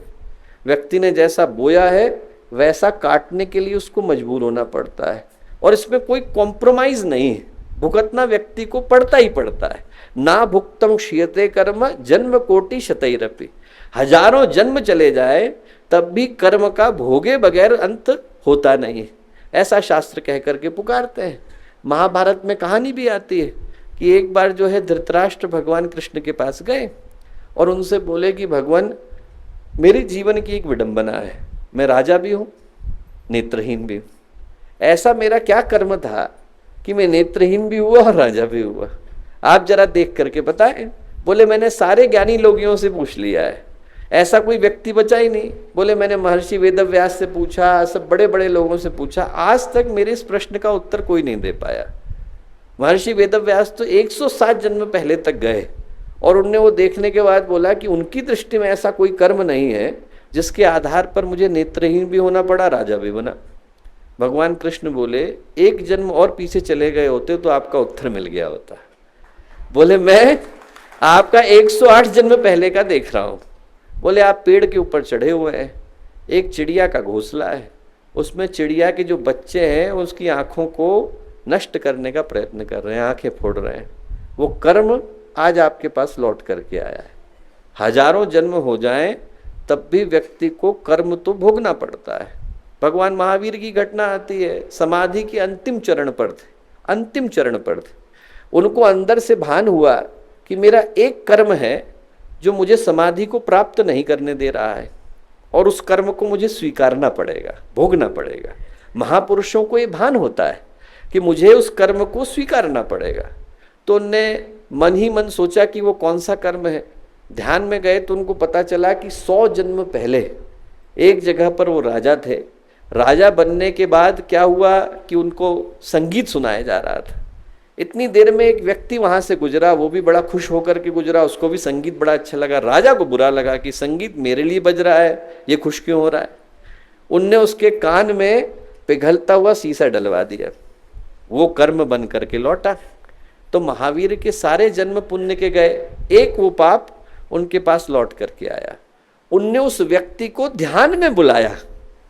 व्यक्ति ने जैसा बोया है वैसा काटने के लिए उसको मजबूर होना पड़ता है, और इसमें कोई कॉम्प्रोमाइज नहीं है। भुगतना व्यक्ति को पड़ता ही पड़ता है। ना भुक्तम क्षीयते कर्म जन्म कोटि शतैरपि। हजारों जन्म चले जाए तब भी कर्म का भोगे बगैर अंत होता नहीं है, ऐसा शास्त्र कह करके पुकारते हैं। महाभारत में कहानी भी आती है कि एक बार जो है धृतराष्ट्र भगवान कृष्ण के पास गए और उनसे बोले कि भगवान, मेरे जीवन की एक विडंबना है, मैं राजा भी हूँ नेत्रहीन भी हूँ। ऐसा मेरा क्या कर्म था कि मैं नेत्रहीन भी हुआ और राजा भी हुआ, आप जरा देख करके बताएं। बोले मैंने सारे ज्ञानी लोगियों से पूछ लिया है, ऐसा कोई व्यक्ति बचा ही नहीं। बोले मैंने महर्षि वेदव्यास से पूछा, सब बड़े बड़े लोगों से पूछा, आज तक मेरे इस प्रश्न का उत्तर कोई नहीं दे पाया। महर्षि वेदव्यास तो 107 जन्म पहले तक गए और उनने वो देखने के बाद बोला कि उनकी दृष्टि में ऐसा कोई कर्म नहीं है जिसके आधार पर मुझे नेत्रहीन भी होना पड़ा, राजा भी बना। भगवान कृष्ण बोले एक जन्म और पीछे चले गए होते तो आपका उत्तर मिल गया होता। बोले मैं आपका 108 जन्म पहले का देख रहा हूँ। बोले आप पेड़ के ऊपर चढ़े हुए हैं, एक चिड़िया का घोंसला है, उसमें चिड़िया के जो बच्चे हैं उसकी आंखों को नष्ट करने का प्रयत्न कर रहे हैं, आंखें फोड़ रहे हैं। वो कर्म आज आपके पास लौट करके आया है। हजारों जन्म हो जाएं तब भी व्यक्ति को कर्म तो भोगना पड़ता है। भगवान महावीर की घटना आती है, समाधि के अंतिम चरण पर थे। उनको अंदर से भान हुआ कि मेरा एक कर्म है जो मुझे समाधि को प्राप्त नहीं करने दे रहा है और उस कर्म को मुझे स्वीकारना पड़ेगा, भोगना पड़ेगा। महापुरुषों को ये भान होता है कि मुझे उस कर्म को स्वीकारना पड़ेगा। तो उनने मन ही मन सोचा कि वो कौन सा कर्म है। ध्यान में गए तो उनको पता चला कि 100 जन्म पहले एक जगह पर वो राजा थे। राजा बनने के बाद क्या हुआ कि उनको संगीत सुनाया जा रहा था। इतनी देर में एक व्यक्ति वहां से गुजरा, वो भी बड़ा खुश होकर के गुजरा, उसको भी संगीत बड़ा अच्छा लगा। राजा को बुरा लगा कि संगीत मेरे लिए बज रहा है, ये खुश क्यों हो रहा है। उनने उसके कान में पिघलता हुआ शीशा डलवा दिया, वो कर्म बन करके लौटा। तो महावीर के सारे जन्म पुण्य के गए, एक वो पाप उनके पास लौट करके आया। उनने उस व्यक्ति को ध्यान में बुलाया,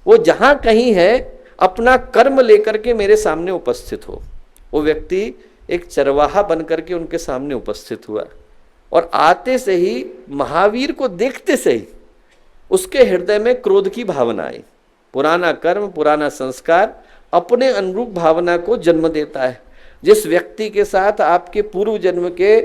वो जहां कहीं है अपना कर्म लेकर के मेरे सामने उपस्थित हो। वो व्यक्ति एक चरवाहा बन करके उनके सामने उपस्थित हुआ और आते से ही, महावीर को देखते से ही उसके हृदय में क्रोध की भावना आई। पुराना कर्म, पुराना संस्कार अपने अनुरूप भावना को जन्म देता है। जिस व्यक्ति के साथ आपके पूर्व जन्म के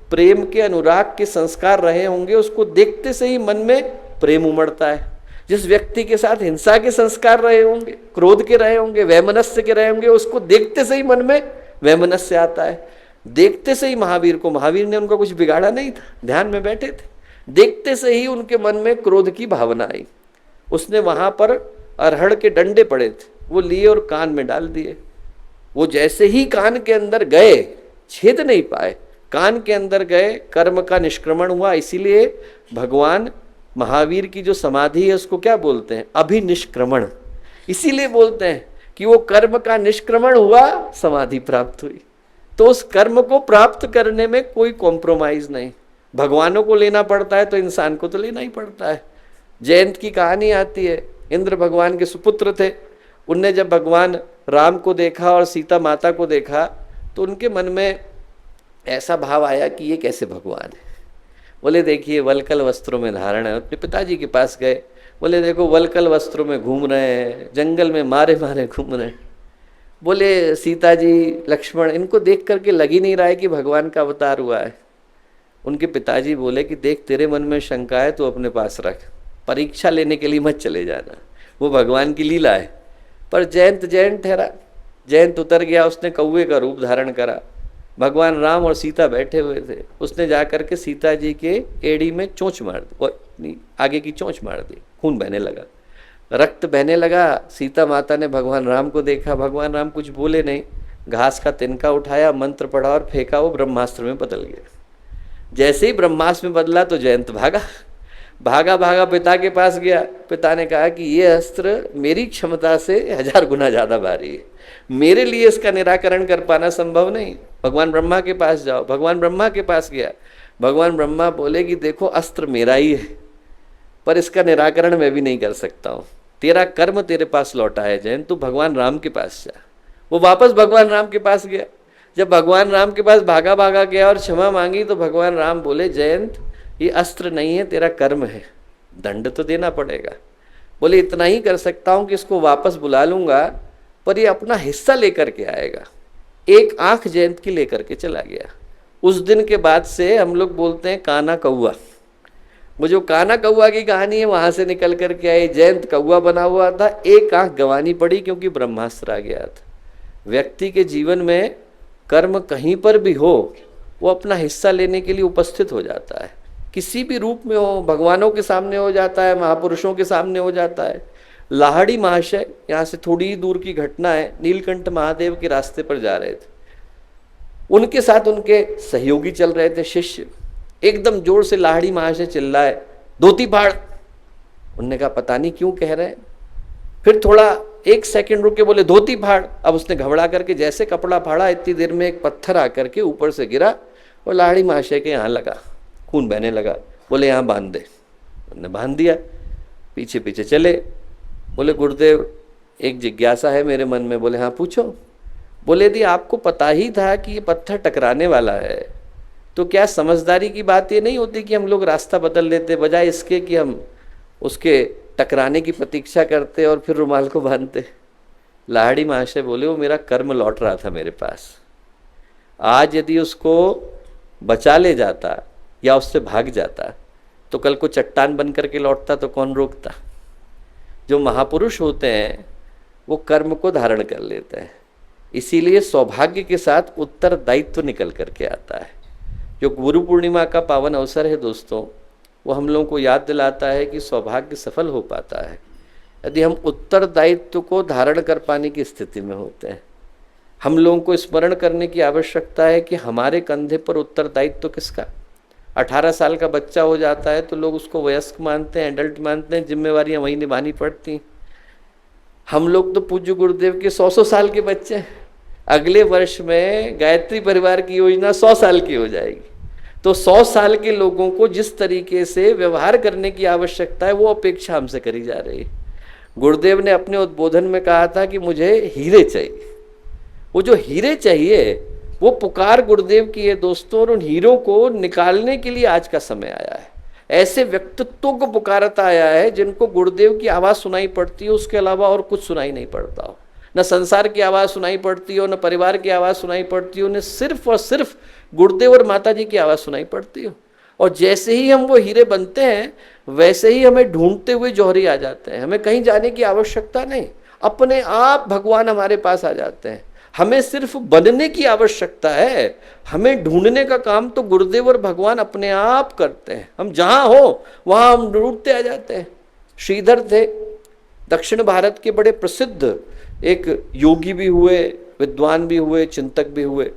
प्रेम के, अनुराग के संस्कार रहे होंगे, उसको देखते से ही मन में प्रेम उमड़ता है। जिस व्यक्ति के साथ हिंसा के संस्कार रहे होंगे, क्रोध के रहे होंगे, वैमनस्य के रहे होंगे, उसको देखते से ही मन में वैमनस्य आता है। देखते से ही महावीर को, महावीर ने उनका कुछ बिगाड़ा नहीं था, ध्यान में बैठे थे, देखते से ही उनके मन में क्रोध की भावना आई। उसने वहां पर अरहड़ के डंडे पड़े थे, वो लिए और कान में डाल दिए। वो जैसे ही कान के अंदर गए, छेद नहीं पाए, कान के अंदर गए, कर्म का निष्क्रमण हुआ। इसीलिए भगवान महावीर की जो समाधि है उसको क्या बोलते हैं? अभिनिष्क्रमण। इसीलिए बोलते हैं कि वो कर्म का निष्क्रमण हुआ, समाधि प्राप्त हुई। तो उस कर्म को प्राप्त करने में कोई कॉम्प्रोमाइज नहीं। भगवानों को लेना पड़ता है तो इंसान को तो लेना ही पड़ता है। जयंत की कहानी आती है, इंद्र भगवान के सुपुत्र थे। उनने जब भगवान राम को देखा और सीता माता को देखा तो उनके मन में ऐसा भाव आया कि ये कैसे भगवान है। बोले देखिए वलकल वस्त्रों में धारण है। अपने पिताजी के पास गए, बोले देखो वलकल वस्त्रों में घूम रहे हैं, जंगल में मारे मारे घूम रहे हैं। बोले सीता जी, लक्ष्मण, इनको देख करके लग ही नहीं रहा है कि भगवान का अवतार हुआ है। उनके पिताजी बोले कि देख तेरे मन में शंका है तो अपने पास रख, परीक्षा लेने के लिए मत चले जाना, वो भगवान की लीला है। पर जयंत जयंत ठहरा। जयंत उतर गया, उसने कौवे का रूप धारण करा। भगवान राम और सीता बैठे हुए थे, उसने जाकर के सीता जी के एड़ी में चोंच मार दी, आगे की चोंच मार दी, खून बहने लगा, रक्त बहने लगा। सीता माता ने भगवान राम को देखा, भगवान राम कुछ बोले नहीं, घास का तिनका उठाया, मंत्र पढ़ा और फेंका, वो ब्रह्मास्त्र में बदल गया। जैसे ही ब्रह्मास्त्र में बदला तो जयंत भागा भागा भागा पिता के पास गया। पिता ने कहा कि ये अस्त्र मेरी क्षमता से 1000 गुना ज्यादा भारी है, मेरे लिए इसका निराकरण कर पाना संभव नहीं, भगवान ब्रह्मा के पास जाओ। भगवान ब्रह्मा के पास गया। भगवान ब्रह्मा बोले कि देखो अस्त्र मेरा ही है, पर इसका निराकरण मैं भी नहीं कर सकता हूँ, तेरा कर्म तेरे पास लौटा है जयंत, तू भगवान राम के पास जा। वो वापस भगवान राम के पास गया। जब भगवान राम के पास भागा भागा गया और क्षमा मांगी तो भगवान राम बोले जयंत ये अस्त्र नहीं है, तेरा कर्म है, दंड तो देना पड़ेगा। बोले इतना ही कर सकता हूँ कि इसको वापस बुला लूंगा, पर ये अपना हिस्सा लेकर के आएगा। एक आंख जयंत की लेकर के चला गया। उस दिन के बाद से हम लोग बोलते हैं काना कौआ। वो जो काना कौआ की कहानी है वहां से निकल करके आए। जयंत कौआ बना हुआ था, एक आंख गंवानी पड़ी क्योंकि ब्रह्मास्त्र आ गया था। व्यक्ति के जीवन में कर्म कहीं पर भी हो, वो अपना हिस्सा लेने के लिए उपस्थित हो जाता है, किसी भी रूप में हो, भगवानों के सामने हो जाता है, महापुरुषों के सामने हो जाता है। लाहड़ी महाशय, यहाँ से थोड़ी ही दूर की घटना है, नीलकंठ महादेव के रास्ते पर जा रहे थे, उनके साथ उनके सहयोगी चल रहे थे, शिष्य। एकदम जोर से लाहड़ी महाशय चिल्लाए, धोती फाड़। उनने कहा पता नहीं क्यों कह रहे हैं। फिर थोड़ा 1 सेकंड रुक के बोले धोती फाड़। अब उसने घबरा करके जैसे कपड़ा फाड़ा, इतनी देर में एक पत्थर आकर के ऊपर से गिरा और लाहड़ी महाशय के यहाँ लगा, खून बहने लगा। बोले यहाँ बांध दे। उन्होंने बांध दिया। पीछे पीछे चले। बोले गुरुदेव एक जिज्ञासा है मेरे मन में। बोले हाँ पूछो। बोले यदि आपको पता ही था कि ये पत्थर टकराने वाला है तो क्या समझदारी की बात ये नहीं होती कि हम लोग रास्ता बदल देते, बजाय इसके कि हम उसके टकराने की प्रतीक्षा करते और फिर रुमाल को बांधते। लाहड़ी महाशय बोले वो मेरा कर्म लौट रहा था मेरे पास, आज यदि उसको बचा ले जाता या उससे भाग जाता तो कल को चट्टान बन करके लौटता तो कौन रोकता। जो महापुरुष होते हैं वो कर्म को धारण कर लेते हैं, इसीलिए सौभाग्य के साथ उत्तरदायित्व निकल करके आता है। जो गुरु पूर्णिमा का पावन अवसर है दोस्तों, वो हम लोगों को याद दिलाता है कि सौभाग्य सफल हो पाता है यदि हम उत्तरदायित्व को धारण कर पाने की स्थिति में होते हैं। हम लोगों को स्मरण करने की आवश्यकता है कि हमारे कंधे पर उत्तरदायित्व किसका। 18 साल का बच्चा हो जाता है तो लोग उसको वयस्क मानते हैं, एडल्ट मानते हैं, जिम्मेवारियां वही निभानी पड़ती हैं। हम लोग तो पूज्य गुरुदेव के 100 साल के बच्चे हैं। अगले वर्ष में गायत्री परिवार की योजना 100 साल की हो जाएगी। तो 100 साल के लोगों को जिस तरीके से व्यवहार करने की आवश्यकता है वो अपेक्षा हमसे करी जा रही है। गुरुदेव ने अपने उद्बोधन में कहा था कि मुझे हीरे चाहिए। वो जो हीरे चाहिए वो पुकार गुरुदेव की है दोस्तों, और उन हीरों को निकालने के लिए आज का समय आया है। ऐसे व्यक्तित्वों को पुकारता आया है जिनको गुरुदेव की आवाज़ सुनाई पड़ती है, उसके अलावा और कुछ सुनाई नहीं पड़ता हो। न संसार की आवाज़ सुनाई पड़ती हो, न परिवार की आवाज़ सुनाई पड़ती हो, न सिर्फ और सिर्फ गुरुदेव और माता जी की आवाज़ सुनाई पड़ती हो। और जैसे ही हम वो हीरे बनते हैं वैसे ही हमें ढूंढते हुए जौहरी आ जाते हैं। हमें कहीं जाने की आवश्यकता नहीं, अपने आप भगवान हमारे पास आ जाते हैं। हमें सिर्फ बनने की आवश्यकता है, हमें ढूंढने का काम तो गुरुदेव और भगवान अपने आप करते हैं। हम जहाँ हो वहाँ हम ढूंढते आ जाते हैं। श्रीधर थे, दक्षिण भारत के बड़े प्रसिद्ध एक योगी भी हुए, विद्वान भी हुए, चिंतक भी हुए।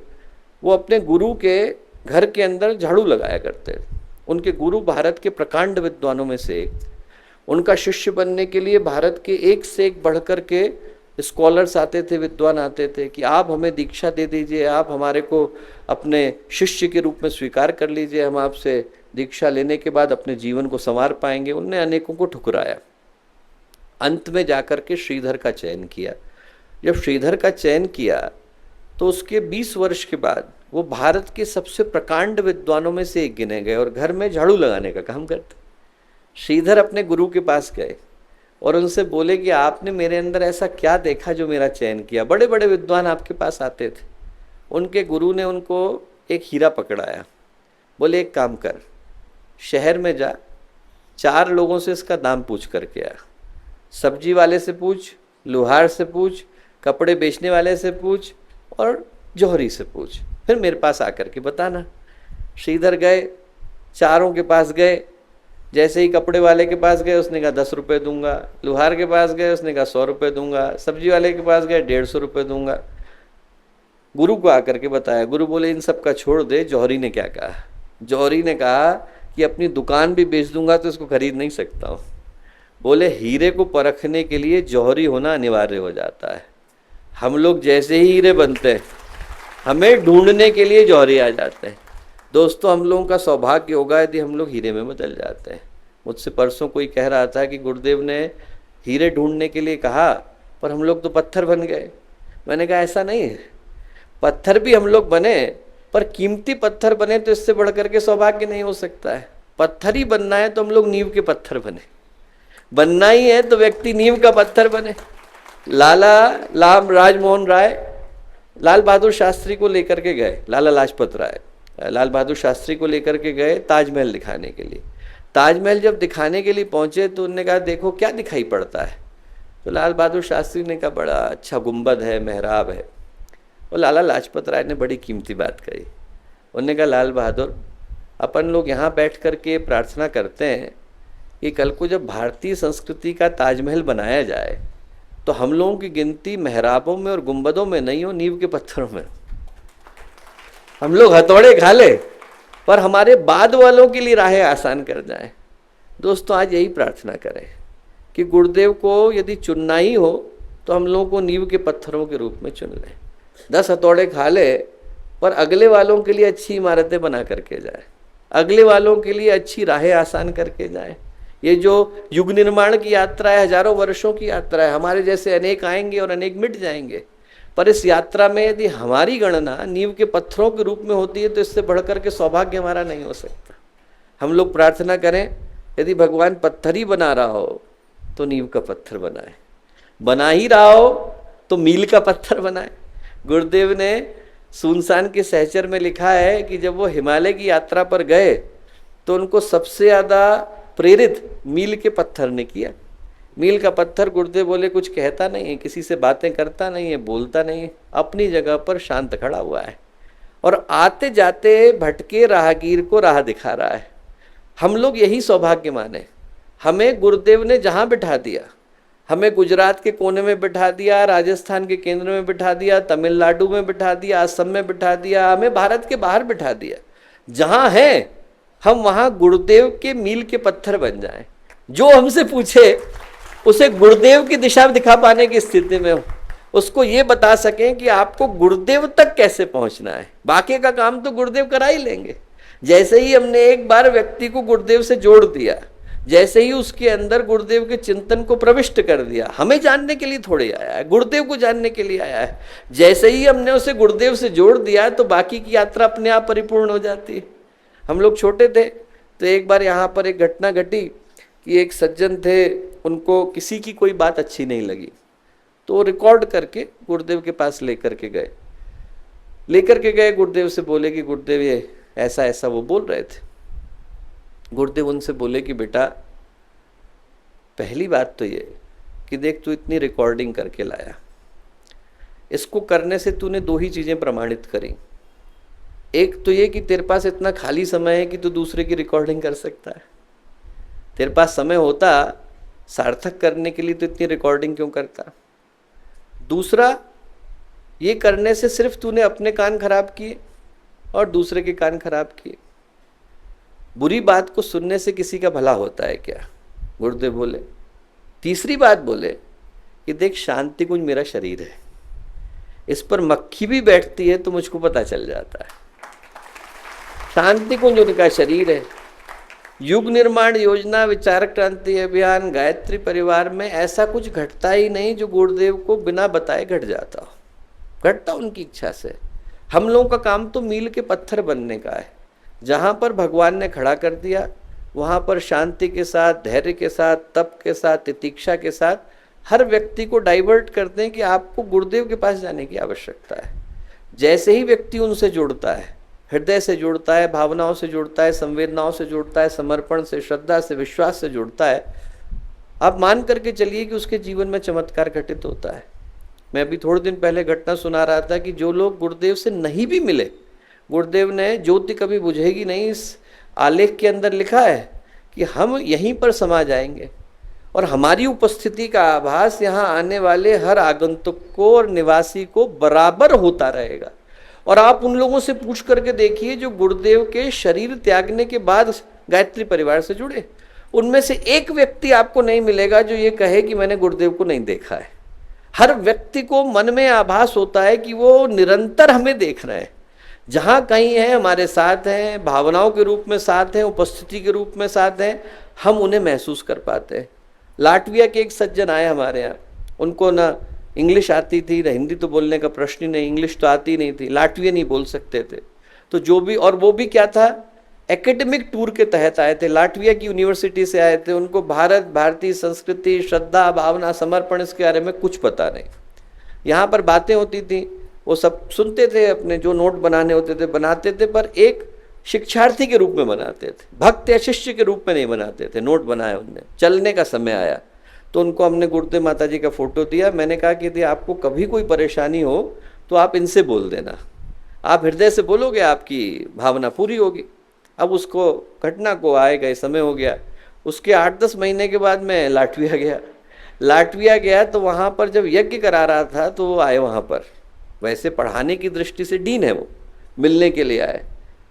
वो अपने गुरु के घर के अंदर झाड़ू लगाया करते थे। उनके गुरु भारत के प्रकांड विद्वानों में से एक। उनका शिष्य बनने के लिए भारत के एक से एक बढ़कर के स्कॉलर्स आते थे, विद्वान आते थे कि आप हमें दीक्षा दे दीजिए, आप हमारे को अपने शिष्य के रूप में स्वीकार कर लीजिए, हम आपसे दीक्षा लेने के बाद अपने जीवन को संवार पाएंगे। उनने अनेकों को ठुकराया। अंत में जाकर के श्रीधर का चयन किया। जब श्रीधर का चयन किया तो उसके 20 वर्ष के बाद वो भारत के सबसे प्रकांड विद्वानों में से एक गिने गए और घर में झाड़ू लगाने का काम करते। श्रीधर अपने गुरु के पास गए और उनसे बोले कि आपने मेरे अंदर ऐसा क्या देखा जो मेरा चयन किया। बड़े बड़े विद्वान आपके पास आते थे। उनके गुरु ने उनको एक हीरा पकड़ाया। बोले एक काम कर, शहर में जा, 4 लोगों से इसका दाम पूछ करके आ। सब्जी वाले से पूछ, लोहार से पूछ, कपड़े बेचने वाले से पूछ और जौहरी से पूछ, फिर मेरे पास आकर के बताना। श्रीधर गए, 4 के पास गए। जैसे ही कपड़े वाले के पास गए उसने कहा 10 रुपये दूंगा, लोहार के पास गए उसने कहा 100 रुपये दूंगा, सब्जी वाले के पास गए 150 रुपये दूंगा। गुरु को आकर के बताया। गुरु बोले इन सब का छोड़ दे। जौहरी ने क्या कहा? जौहरी ने कहा कि अपनी दुकान भी बेच दूंगा तो इसको खरीद नहीं सकता हूँ। बोले हीरे को परखने के लिए जौहरी होना अनिवार्य हो जाता है। हम लोग जैसे ही हीरे बनते हैं हमें ढूंढने के लिए जौहरी आ जाते हैं। दोस्तों हम लोगों का सौभाग्य होगा यदि हम लोग हीरे में बदल जाते हैं। मुझसे परसों कोई कह रहा था कि गुरुदेव ने हीरे ढूंढने के लिए कहा पर हम लोग तो पत्थर बन गए। मैंने कहा ऐसा नहीं है, पत्थर भी हम लोग बने पर कीमती पत्थर बने तो इससे बढ़ करके सौभाग्य नहीं हो सकता है। पत्थर ही बनना है तो हम लोग नींव के पत्थर बने, बनना ही है तो व्यक्ति नींव का पत्थर बने। लाला राजमोहन राय लाल बहादुर शास्त्री को लेकर के गए, लाला लाजपत राय लाल बहादुर शास्त्री को लेकर के गए ताजमहल दिखाने के लिए। ताजमहल जब दिखाने के लिए पहुंचे तो उन्होंने कहा देखो क्या दिखाई पड़ता है। तो लाल बहादुर शास्त्री ने कहा बड़ा अच्छा गुंबद है, मेहराब है। और लाला लाजपत राय ने बड़ी कीमती बात कही। उन्होंने कहा लाल बहादुर, अपन लोग यहाँ बैठ कर के प्रार्थना करते हैं कि कल को जब भारतीय संस्कृति का ताजमहल बनाया जाए तो हम लोगों की गिनती मेहराबों में और गुंबदों में नहीं हो, नींव के पत्थरों में। हम लोग हथौड़े खा ले पर हमारे बाद वालों के लिए राहें आसान कर जाएं। दोस्तों आज यही प्रार्थना करें कि गुरुदेव को यदि चुनना ही हो तो हम लोगों को नींव के पत्थरों के रूप में चुन लें। 10 हथौड़े खा ले पर अगले वालों के लिए अच्छी इमारतें बना करके जाए, अगले वालों के लिए अच्छी राहें आसान करके जाए। ये जो युग निर्माण की यात्रा है, हजारों वर्षों की यात्रा है। हमारे जैसे अनेक आएंगे और अनेक मिट जाएंगे, पर इस यात्रा में यदि हमारी गणना नींव के पत्थरों के रूप में होती है तो इससे बढ़कर के सौभाग्य हमारा नहीं हो सकता। हम लोग प्रार्थना करें यदि भगवान पत्थर ही बना रहा हो तो नींव का पत्थर बनाए, बना ही रहा हो तो मील का पत्थर बनाए। गुरुदेव ने सुनसान के सहचर में लिखा है कि जब वो हिमालय की यात्रा पर गए तो उनको सबसे ज़्यादा प्रेरित मील के पत्थर ने किया। मील का पत्थर, गुरुदेव बोले, कुछ कहता नहीं है, किसी से बातें करता नहीं है, बोलता नहीं है, अपनी जगह पर शांत खड़ा हुआ है और आते जाते भटके राहगीर को राह दिखा रहा है। हम लोग यही सौभाग्यमान है, हमें गुरुदेव ने जहाँ बिठा दिया, हमें गुजरात के कोने में बिठा दिया, राजस्थान के केंद्र में बिठा दिया, तमिलनाडु में बिठा दिया, असम में बिठा दिया, हमें भारत के बाहर बिठा दिया। जहाँ हैं हम वहाँ गुरुदेव के मील के पत्थर बन जाएं। जो हमसे पूछे उसे गुरुदेव की दिशा दिखा पाने की स्थिति में हो, उसको ये बता सकें कि आपको गुरुदेव तक कैसे पहुँचना है। बाकी का काम तो गुरुदेव करा ही लेंगे। जैसे ही हमने एक बार व्यक्ति को गुरुदेव से जोड़ दिया, जैसे ही उसके अंदर गुरुदेव के चिंतन को प्रविष्ट कर दिया, हमें जानने के लिए थोड़े आया है, गुरुदेव को जानने के लिए आया है। जैसे ही हमने उसे गुरुदेव से जोड़ दिया तो बाकी की यात्रा अपने आप परिपूर्ण हो जाती है। हम लोग छोटे थे तो एक बार यहाँ पर एक घटना घटी कि एक सज्जन थे, उनको किसी की कोई बात अच्छी नहीं लगी तो रिकॉर्ड करके गुरुदेव के पास लेकर के गए। गुरुदेव से बोले कि गुरुदेव ये ऐसा ऐसा वो बोल रहे थे। गुरुदेव उनसे बोले कि बेटा, पहली बात तो ये कि देख, तू इतनी रिकॉर्डिंग करके लाया, इसको करने से तूने दो ही चीज़ें प्रमाणित करी। एक तो ये कि तेरे पास इतना खाली समय है कि तू दूसरे की रिकॉर्डिंग कर सकता है। तेरे पास समय होता सार्थक करने के लिए तो इतनी रिकॉर्डिंग क्यों करता। दूसरा, ये करने से सिर्फ तूने अपने कान खराब किए और दूसरे के कान खराब किए। बुरी बात को सुनने से किसी का भला होता है क्या? गुरुदेव बोले। तीसरी बात बोले कि देख, शांति कुंज मेरा शरीर है, इस पर मक्खी भी बैठती है तो मुझको पता चल जाता है। शांति कुंज उनका शरीर है। युग निर्माण योजना, विचार क्रांति अभियान, गायत्री परिवार में ऐसा कुछ घटता ही नहीं जो गुरुदेव को बिना बताए घट जाता हो। घटता उनकी इच्छा से। हम लोगों का काम तो मील के पत्थर बनने का है। जहाँ पर भगवान ने खड़ा कर दिया वहाँ पर शांति के साथ, धैर्य के साथ, तप के साथ, तितिक्षा के साथ हर व्यक्ति को डाइवर्ट करते हैं कि आपको गुरुदेव के पास जाने की आवश्यकता है। जैसे ही व्यक्ति उनसे जुड़ता है, हृदय से जुड़ता है, भावनाओं से जुड़ता है, संवेदनाओं से जुड़ता है, समर्पण से, श्रद्धा से, विश्वास से जुड़ता है, आप मान करके चलिए कि उसके जीवन में चमत्कार घटित होता है। मैं अभी थोड़े दिन पहले घटना सुना रहा था कि जो लोग गुरुदेव से नहीं भी मिले, गुरुदेव ने ज्योति कभी बुझेगी नहीं, इस आलेख के अंदर लिखा है कि हम यहीं पर समा जाएंगे और हमारी उपस्थिति का आभास यहाँ आने वाले हर आगंतुक को और निवासी को बराबर होता रहेगा। और आप उन लोगों से पूछ करके देखिए जो गुरुदेव के शरीर त्यागने के बाद गायत्री परिवार से जुड़े, उनमें से एक व्यक्ति आपको नहीं मिलेगा जो ये कहे कि मैंने गुरुदेव को नहीं देखा है। हर व्यक्ति को मन में आभास होता है कि वो निरंतर हमें देख रहे हैं, जहाँ कहीं है हमारे साथ हैं, भावनाओं के रूप में साथ हैं, उपस्थिति के रूप में साथ हैं, हम उन्हें महसूस कर पाते हैं। लाटविया के एक सज्जन आए हमारे यहाँ, उनको ना इंग्लिश आती थी ना हिंदी, तो बोलने का प्रश्न ही नहीं, इंग्लिश तो आती नहीं थी, लाटविया नहीं बोल सकते थे। तो जो भी, और वो भी क्या था, एकेडमिक टूर के तहत आए थे, लाटविया की यूनिवर्सिटी से आए थे। उनको भारत, भारतीय संस्कृति, श्रद्धा, भावना, समर्पण, इसके बारे में कुछ पता नहीं। यहाँ पर बातें होती थी, वो सब सुनते थे, अपने जो नोट बनाने होते थे बनाते थे, पर एक शिक्षार्थी के रूप में बनाते थे, भक्त या शिष्य के रूप में नहीं बनाते थे। नोट बनाए उनने, चलने का समय आया तो उनको हमने गुरुदेव माता जी का फोटो दिया। मैंने कहा कि यदि आपको कभी कोई परेशानी हो तो आप इनसे बोल देना, आप हृदय से बोलोगे, आपकी भावना पूरी होगी। अब उसको घटना को आए गए समय हो गया। उसके 8-10 महीने के बाद मैं लाटविया गया तो वहाँ पर जब यज्ञ करा रहा था तो वो आए वहाँ पर, वैसे पढ़ाने की दृष्टि से डीन है, वो मिलने के लिए आए।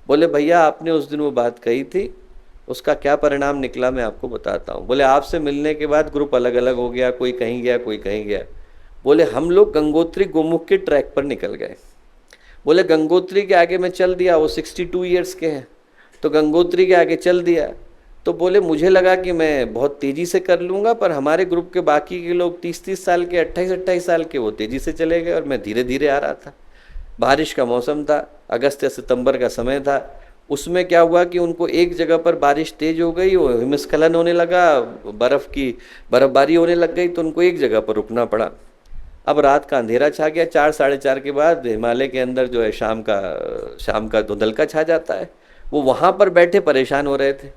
बोले भैया आपने उस दिन वो बात कही थी, उसका क्या परिणाम निकला मैं आपको बताता हूँ। बोले आपसे मिलने के बाद ग्रुप अलग अलग हो गया, कोई कहीं गया कोई कहीं गया। बोले हम लोग गंगोत्री गोमुख के ट्रैक पर निकल गए। बोले गंगोत्री के आगे मैं चल दिया, वो 62 ईयर्स के हैं, तो गंगोत्री के आगे चल दिया। तो बोले मुझे लगा कि मैं बहुत तेज़ी से कर लूँगा, पर हमारे ग्रुप के बाकी के लोग 30-30 साल के, 28-28 साल के, वो तेज़ी से चले गए और मैं धीरे धीरे आ रहा था। बारिश का मौसम था, अगस्त या सितंबर का समय था। उसमें क्या हुआ कि उनको एक जगह पर बारिश तेज हो गई, वो हिमस्खलन होने लगा, बर्फ़बारी होने लग गई, तो उनको एक जगह पर रुकना पड़ा। अब रात का अंधेरा छा गया, 4 साढ़े 4 के बाद हिमालय के अंदर जो है शाम का धुंधलका छा जाता है। वो वहाँ पर बैठे परेशान हो रहे थे,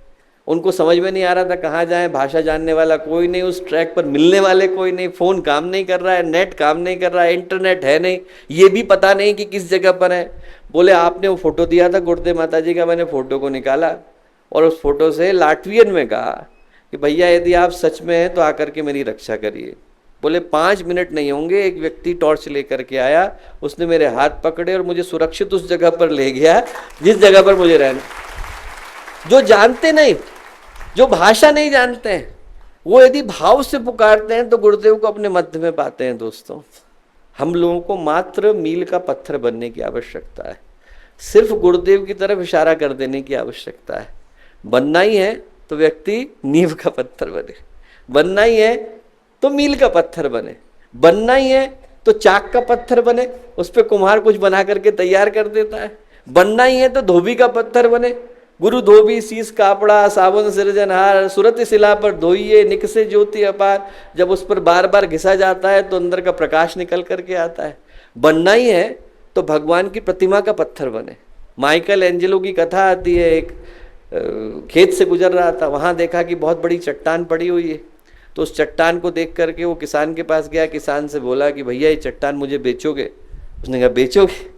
उनको समझ में नहीं आ रहा था कहाँ जाएं, भाषा जानने वाला कोई नहीं, उस ट्रैक पर मिलने वाले कोई नहीं, फ़ोन काम नहीं कर रहा है, नेट काम नहीं कर रहा है, इंटरनेट है नहीं, ये भी पता नहीं कि किस जगह पर है। बोले आपने वो फ़ोटो दिया था गुरुदेव माता जी का, मैंने फ़ोटो को निकाला और उस फोटो से लाटवियन में कहा कि भैया यदि आप सच में हैं तो आकर के मेरी रक्षा करिए। बोले 5 मिनट नहीं होंगे, एक व्यक्ति टॉर्च लेकर के आया, उसने मेरे हाथ पकड़े और मुझे सुरक्षित उस जगह पर ले गया जिस जगह पर मुझे रहना। जो जानते नहीं, जो भाषा नहीं जानते हैं, वो यदि भाव से पुकारते हैं तो गुरुदेव को अपने मध्य में पाते हैं। दोस्तों, हम लोगों को मात्र मील का पत्थर बनने की आवश्यकता है, सिर्फ गुरुदेव की तरफ इशारा कर देने की आवश्यकता है। बनना ही है तो व्यक्ति नींव का पत्थर बने, बनना ही है तो मील का पत्थर बने, बनना ही है तो चाक का पत्थर बने, उस पर कुम्हार कुछ बना करके तैयार कर देता है। बनना ही है तो धोबी का पत्थर बने, गुरु धोबी शीस कापड़ा साबुन सिरजनहार, सुरत शिला पर धोइए निकसे ज्योति अपार। जब उस पर बार बार घिसा जाता है तो अंदर का प्रकाश निकल करके आता है। बनना ही है तो भगवान की प्रतिमा का पत्थर बने। माइकल एंजेलो की कथा आती है, एक खेत से गुजर रहा था, वहाँ देखा कि बहुत बड़ी चट्टान पड़ी हुई है, तो उस चट्टान को देख करके वो किसान के पास गया, किसान से बोला कि भैया ये चट्टान मुझे बेचोगे? उसने कहा बेचोगे?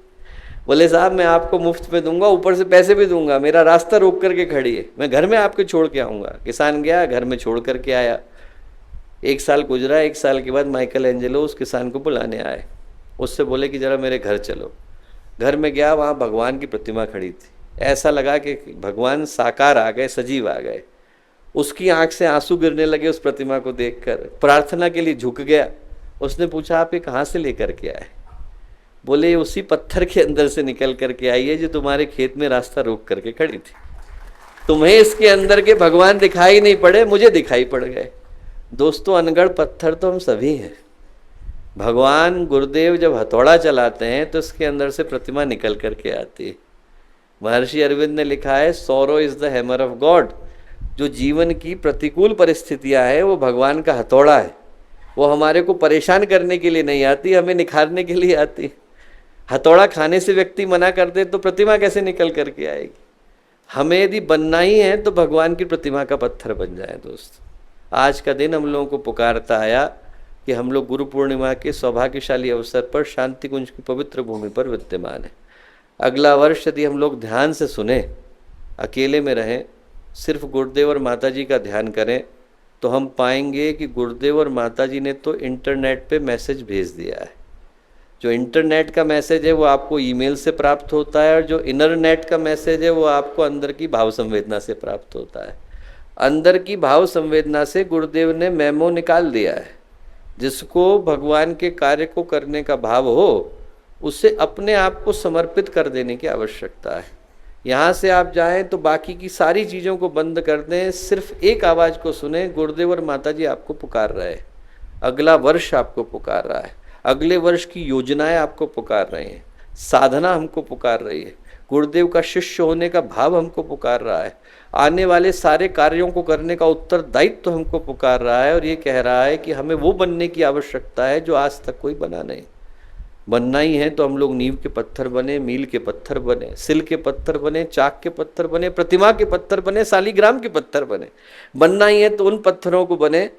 बोले साहब मैं आपको मुफ्त में दूंगा, ऊपर से पैसे भी दूंगा, मेरा रास्ता रोक करके खड़ी है, मैं घर में आपके छोड़ के आऊँगा। किसान गया, घर में छोड़ करके आया। 1 साल गुजरा, 1 साल के बाद माइकल एंजेलो उस किसान को बुलाने आए, उससे बोले कि ज़रा मेरे घर चलो। घर में गया, वहाँ भगवान की प्रतिमा खड़ी थी, ऐसा लगा कि भगवान साकार आ गए, सजीव आ गए। उसकी आंख से आंसू गिरने लगे उस प्रतिमा को देखकर, प्रार्थना के लिए झुक गया। उसने पूछा आप ये कहाँ से लेकर के आए? बोले उसी पत्थर के अंदर से निकल करके आई है जो तुम्हारे खेत में रास्ता रोक करके खड़ी थी। तुम्हें इसके अंदर के भगवान दिखाई नहीं पड़े, मुझे दिखाई पड़ गए। दोस्तों, अनगढ़ पत्थर तो हम सभी हैं। भगवान गुरुदेव जब हथौड़ा चलाते हैं तो इसके अंदर से प्रतिमा निकल करके आती है। महर्षि अरविंद ने लिखा है, sorrow is the hammer of God. जो जीवन की प्रतिकूल परिस्थितियां हैं वो भगवान का हथौड़ा है। वो हमारे को परेशान करने के लिए नहीं आती, हमें निखारने के लिए आती। हथौड़ा खाने से व्यक्ति मना कर दे तो प्रतिमा कैसे निकल करके आएगी? हमें यदि बनना ही है तो भगवान की प्रतिमा का पत्थर बन जाए। दोस्त, आज का दिन हम लोगों को पुकारता आया कि हम लोग गुरु पूर्णिमा के सौभाग्यशाली अवसर पर शांति कुंज की पवित्र भूमि पर विद्यमान है। अगला वर्ष यदि हम लोग ध्यान से सुने, अकेले में रहें, सिर्फ गुरुदेव और माता जी का ध्यान करें, तो हम पाएंगे कि गुरुदेव और माता जी ने तो इंटरनेट पे मैसेज भेज दिया है। जो इंटरनेट का मैसेज है वो आपको ईमेल से प्राप्त होता है, और जो इंटरनेट का मैसेज है वो आपको अंदर की भाव संवेदना से प्राप्त होता है। अंदर की भाव संवेदना से गुरुदेव ने मेमो निकाल दिया है। जिसको भगवान के कार्य को करने का भाव हो, उसे अपने आप को समर्पित कर देने की आवश्यकता है। यहाँ से आप जाएं तो बाकी की सारी चीज़ों को बंद कर दें, सिर्फ एक आवाज़ को सुने, गुरुदेव और माता जी आपको पुकार रहे हैं। अगला वर्ष आपको पुकार रहा है, अगले वर्ष की योजनाएं आपको पुकार रही हैं, साधना हमको पुकार रही है, गुरुदेव का शिष्य होने का भाव हमको पुकार रहा है, आने वाले सारे कार्यों को करने का उत्तरदायित्व तो हमको पुकार रहा है, और ये कह रहा है कि हमें वो बनने की आवश्यकता है जो आज तक कोई बना नहीं। बनना ही है तो हम लोग नींव के पत्थर बने, मील के पत्थर बने, सिल के पत्थर बने, चाक के पत्थर बने, प्रतिमा के पत्थर बने, शालिग्राम के पत्थर बने। बनना ही है तो उन पत्थरों को बने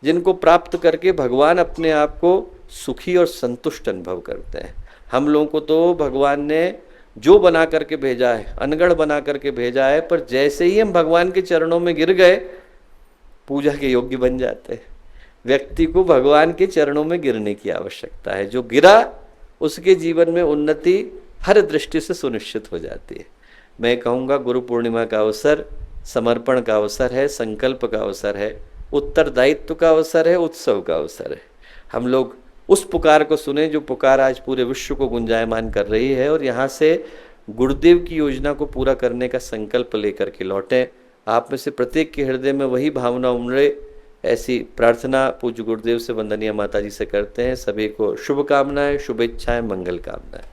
जिनको प्राप्त करके भगवान अपने आप को सुखी और संतुष्ट अनुभव करते हैं। हम लोगों को तो भगवान ने जो बना करके भेजा है, अनगढ़ बना करके भेजा है, पर जैसे ही हम भगवान के चरणों में गिर गए, पूजा के योग्य बन जाते हैं। व्यक्ति को भगवान के चरणों में गिरने की आवश्यकता है। जो गिरा उसके जीवन में उन्नति हर दृष्टि से सुनिश्चित हो जाती है। मैं कहूँगा गुरु पूर्णिमा का अवसर समर्पण का अवसर है, संकल्प का अवसर है, उत्तरदायित्व का अवसर है, उत्सव का अवसर है। हम लोग उस पुकार को सुने जो पुकार आज पूरे विश्व को गुंजायमान कर रही है, और यहाँ से गुरुदेव की योजना को पूरा करने का संकल्प लेकर के लौटें। आप में से प्रत्येक के हृदय में वही भावना उमड़े, ऐसी प्रार्थना पूज्य गुरुदेव से, वंदनीय माता जी से करते हैं। सभी को शुभकामनाएं, शुभेच्छाएं, मंगल कामनाएं।